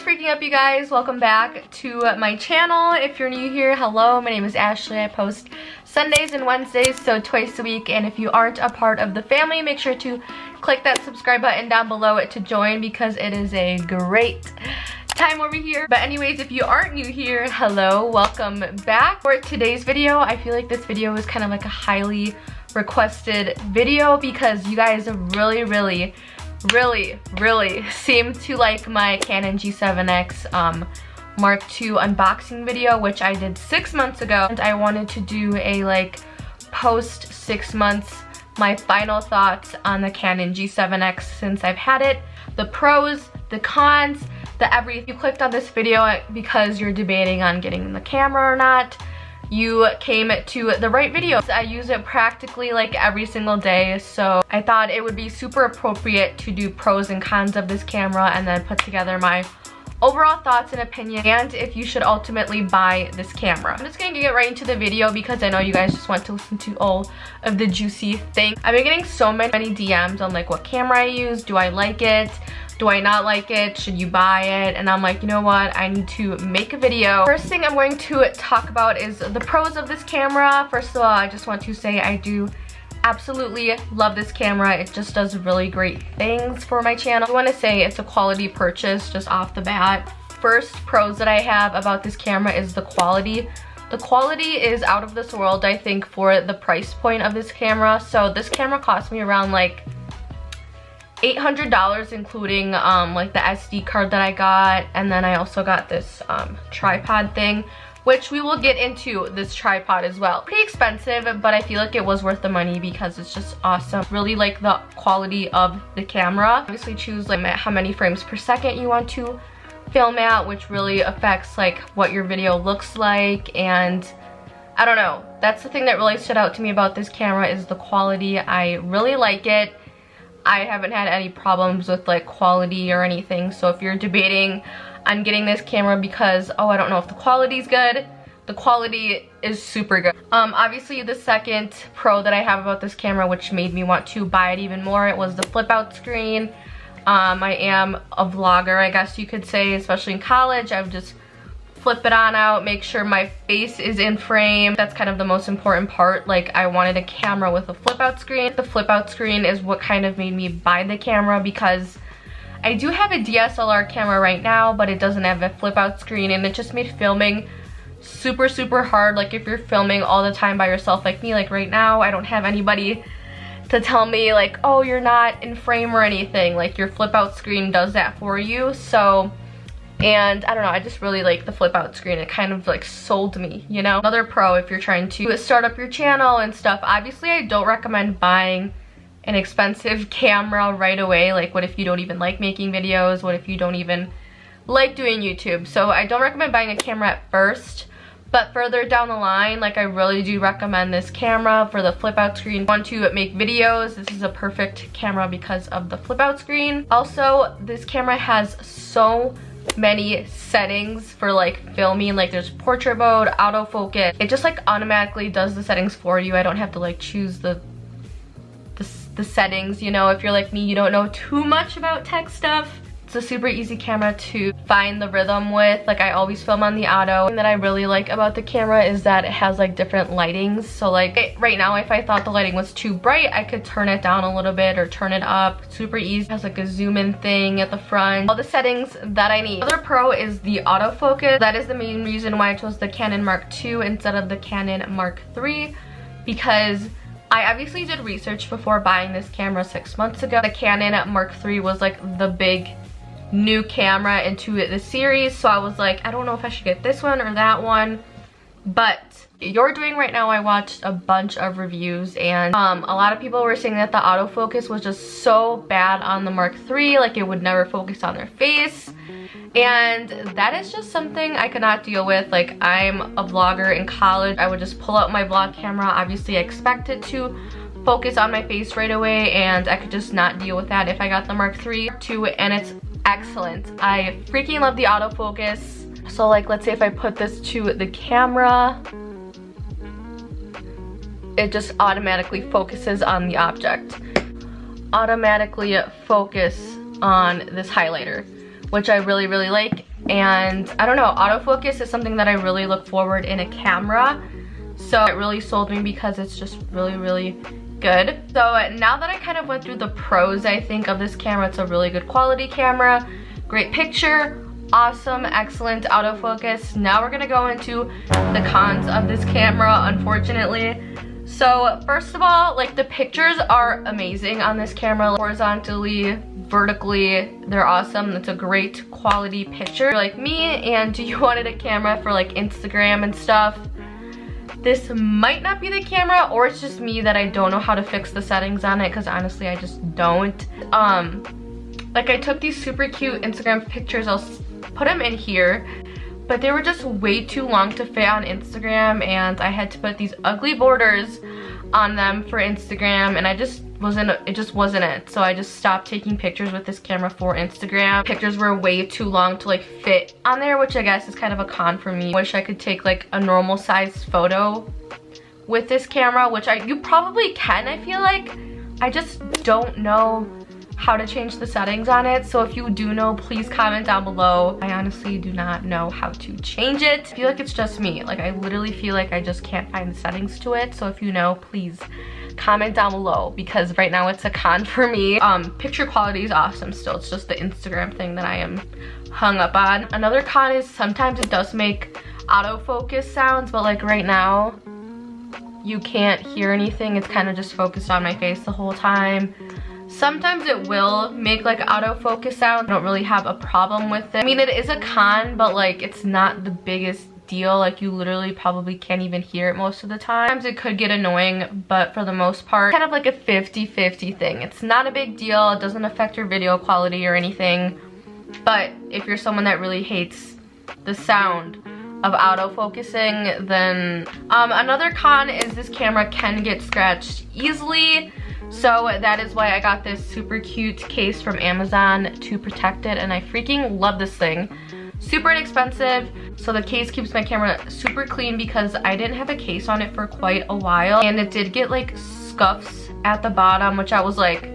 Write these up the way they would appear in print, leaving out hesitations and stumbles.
freaking up, you guys? Welcome back to my channel. If you're new here, hello, my name is Ashley. I post Sundays and Wednesdays, so twice a week, and if you aren't a part of the family, make sure to click that subscribe button down below to join because it is a great time over here. But anyways, if you aren't new here, hello, welcome back. For today's video, I feel like this video is kind of like a highly requested video because you guys really seem to like my Canon G7X Mark II unboxing video, which I did 6 months ago, and I wanted to do a post 6 months my final thoughts on the Canon G7X since I've had it, the pros, the cons, the everything. You clicked on this video because you're debating on getting the camera or not. You came to the right video. I use it practically like every single day, so I thought it would be super appropriate to do pros and cons of this camera and then put together my overall thoughts and opinion and if you should ultimately buy this camera. I'm just gonna get right into the video because I know you guys just want to listen to all of the juicy things. I've been getting so many DMs on like what camera I use, do I like it? Do I not like it? Should you buy it? And I'm like, you know what? I need to make a video. First thing I'm going to talk about is the pros of this camera. First of all, I just want to say I do absolutely love this camera. It just does really great things for my channel. I want to say it's a quality purchase just off the bat. First pros that I have about this camera is the quality. The quality is out of this world, I think, for the price point of this camera. So this camera cost me around like $800 including like the SD card that I got, and then I also got this tripod thing, which we will get into this tripod as well. Pretty expensive, but I feel like it was worth the money because it's just awesome. Really like the quality of the camera. Obviously choose like how many frames per second you want to film at, which really affects like what your video looks like, and I don't know. That's the thing that really stood out to me about this camera is the quality. I really like it. I haven't had any problems with like quality or anything, so if you're debating on getting this camera because, oh, I don't know if the quality's good, the quality is super good. Obviously the second pro that I have about this camera, which made me want to buy it even more, it was the flip out screen. I am a vlogger, I guess you could say, especially in college. I would just flip it on out, make sure my face is in frame. That's kind of the most important part. Like, I wanted a camera with a flip out screen. The flip out screen is what kind of made me buy the camera because I do have a DSLR camera right now, but it doesn't have a flip out screen, and it just made filming super hard. Like, if you're filming all the time by yourself like me, like right now, I don't have anybody to tell me like, oh, you're not in frame or anything. Like, your flip out screen does that for you. So, and I don't know, I just really like the flip out screen. It kind of like sold me, you know? Another pro if you're trying to start up your channel and stuff, obviously I don't recommend buying an expensive camera right away. Like, what if you don't even like making videos? What if you don't even like doing YouTube? So I don't recommend buying a camera at first, but further down the line, like, I really do recommend this camera for the flip out screen. If you want to make videos, this is a perfect camera because of the flip out screen. Also, this camera has so many settings for like filming. Like, there's portrait mode, autofocus. It just like automatically does the settings for you. I don't have to like choose the settings, you know. If you're like me, you don't know too much about tech stuff, it's a super easy camera to find the rhythm with. Like, I always film on the auto. And that I really like about the camera is that it has like different lightings. So like right now, if I thought the lighting was too bright, I could turn it down a little bit or turn it up. Super easy. It has like a zoom in thing at the front. All the settings that I need. Another pro is the autofocus. That is the main reason why I chose the Canon Mark II instead of the Canon Mark III, because I obviously did research before buying this camera 6 months ago. The Canon Mark III was like the big new camera into the series, so I was like, I don't know if I should get this one or that one. But you're doing right now, I watched a bunch of reviews, and a lot of people were saying that the autofocus was just so bad on the Mark III, like it would never focus on their face, and that is just something I could not deal with. Like, I'm a vlogger in college. I would just pull out my vlog camera. Obviously I expect it to focus on my face right away, and I could just not deal with that if I got the Mark III too, and it's excellent. I freaking love the autofocus. So like, let's say if I put this to the camera, it just automatically focuses on the object. Automatically focus on this highlighter, which I really like. And I don't know, autofocus is something that I really look forward in a camera. So it really sold me because it's just really good. So now that I kind of went through the pros, I think, of this camera, it's a really good quality camera, great picture, awesome, excellent autofocus. Now we're gonna go into the cons of this camera, unfortunately. So first of all, like, the pictures are amazing on this camera, horizontally, vertically, they're awesome. It's a great quality picture. If you're like me and you wanted a camera for like Instagram and stuff, this might not be the camera, or it's just me that I don't know how to fix the settings on it, because honestly I just don't. Like, I took these super cute Instagram pictures, I'll put them in here, but they were just way too long to fit on Instagram, and I had to put these ugly borders on them for Instagram, and it just wasn't it. So I just stopped taking pictures with this camera for Instagram. Pictures were way too long to like fit on there, which I guess is kind of a con for me. Wish I could take like a normal size photo with this camera, which you probably can, I feel like. I just don't know how to change the settings on it. So if you do know, please comment down below. I honestly do not know how to change it. I feel like it's just me. Like, I literally feel like I just can't find the settings to it. So if you know, please comment down below, because right now it's a con for me. Picture quality is awesome still. It's just the Instagram thing that I am hung up on. Another con is sometimes it does make autofocus sounds, but like right now you can't hear anything. It's kind of just focused on my face the whole time. Sometimes it will make like autofocus sound. I don't really have a problem with it. I mean, it is a con, but like it's not the biggest deal. Like, you literally probably can't even hear it most of the time. Sometimes it could get annoying, but for the most part, kind of like a 50-50 thing. It's not a big deal. It doesn't affect your video quality or anything. But if you're someone that really hates the sound of autofocusing, then another con is this camera can get scratched easily. So that is why I got this super cute case from Amazon to protect it, and I freaking love this thing. Super inexpensive. So the case keeps my camera super clean, because I didn't have a case on it for quite a while, and it did get like scuffs at the bottom, which I was like,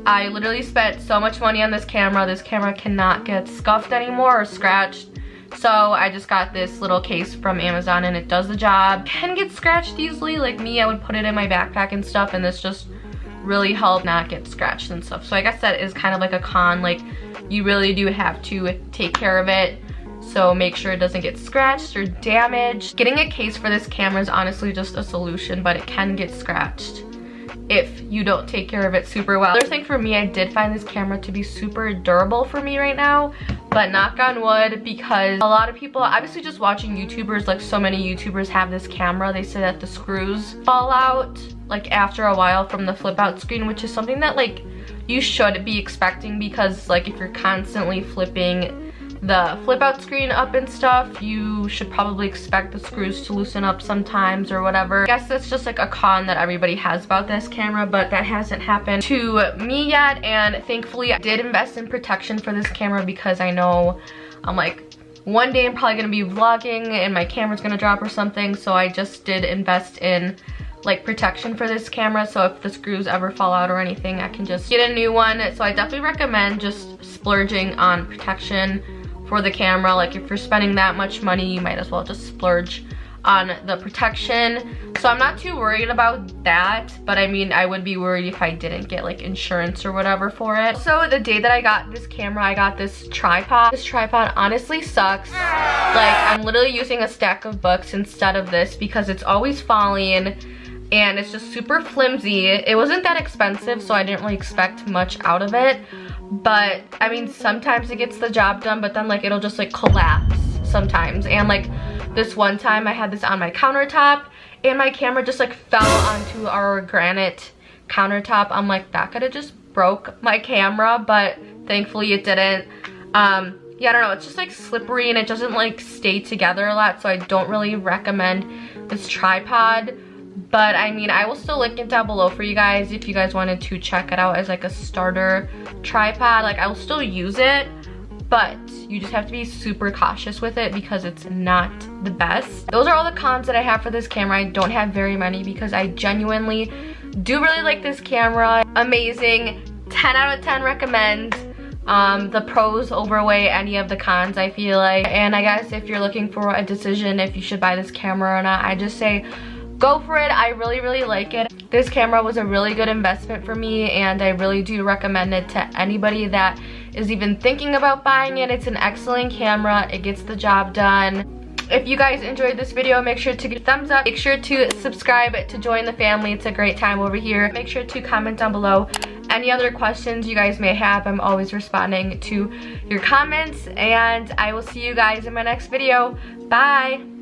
I literally spent so much money on this camera. This camera cannot get scuffed anymore or scratched. So I just got this little case from Amazon, and it does the job. Can get scratched easily. Like me, I would put it in my backpack and stuff, and this just really helped not get scratched and stuff. So I guess that is kind of like a con. Like, you really do have to take care of it. So make sure it doesn't get scratched or damaged. Getting a case for this camera is honestly just a solution, but it can get scratched if you don't take care of it super well. Another thing for me, I did find this camera to be super durable for me right now, but knock on wood, because a lot of people, obviously just watching YouTubers, like so many YouTubers have this camera, they say that the screws fall out like after a while from the flip out screen, which is something that like you should be expecting, because like if you're constantly flipping the flip out screen up and stuff, you should probably expect the screws to loosen up sometimes or whatever. I guess that's just like a con that everybody has about this camera, but that hasn't happened to me yet. And thankfully I did invest in protection for this camera, because I know I'm like, one day I'm probably gonna be vlogging and my camera's gonna drop or something. So I just did invest in like protection for this camera, so if the screws ever fall out or anything, I can just get a new one. So I definitely recommend just splurging on protection for the camera. Like, if you're spending that much money, you might as well just splurge on the protection. So I'm not too worried about that, but I mean, I would be worried if I didn't get like insurance or whatever for it. So the day that I got this camera, I got this tripod. This tripod honestly sucks. Like, I'm literally using a stack of books instead of this, because it's always falling and it's just super flimsy. It wasn't that expensive, so I didn't really expect much out of it. But I mean, sometimes it gets the job done, but then like it'll just like collapse sometimes. And like this one time I had this on my countertop and my camera just like fell onto our granite countertop. I'm like, that could have just broke my camera, but thankfully it didn't. Yeah, I don't know, it's just like slippery and it doesn't like stay together a lot, so I don't really recommend this tripod. But I mean, I will still link it down below for you guys if you guys wanted to check it out as like a starter tripod. Like, I will still use it, but you just have to be super cautious with it because it's not the best. Those are all the cons that I have for this camera. I don't have very many because I genuinely do really like this camera. Amazing, 10 out of 10 recommend. The pros overweigh any of the cons, I feel like. And I guess if you're looking for a decision if you should buy this camera or not, I just say go for it. I really like it. This camera was a really good investment for me, and I really do recommend it to anybody that is even thinking about buying it. It's an excellent camera. It gets the job done. If you guys enjoyed this video, make sure to give a thumbs up. Make sure to subscribe to join the family. It's a great time over here. Make sure to comment down below any other questions you guys may have. I'm always responding to your comments, and I will see you guys in my next video. Bye!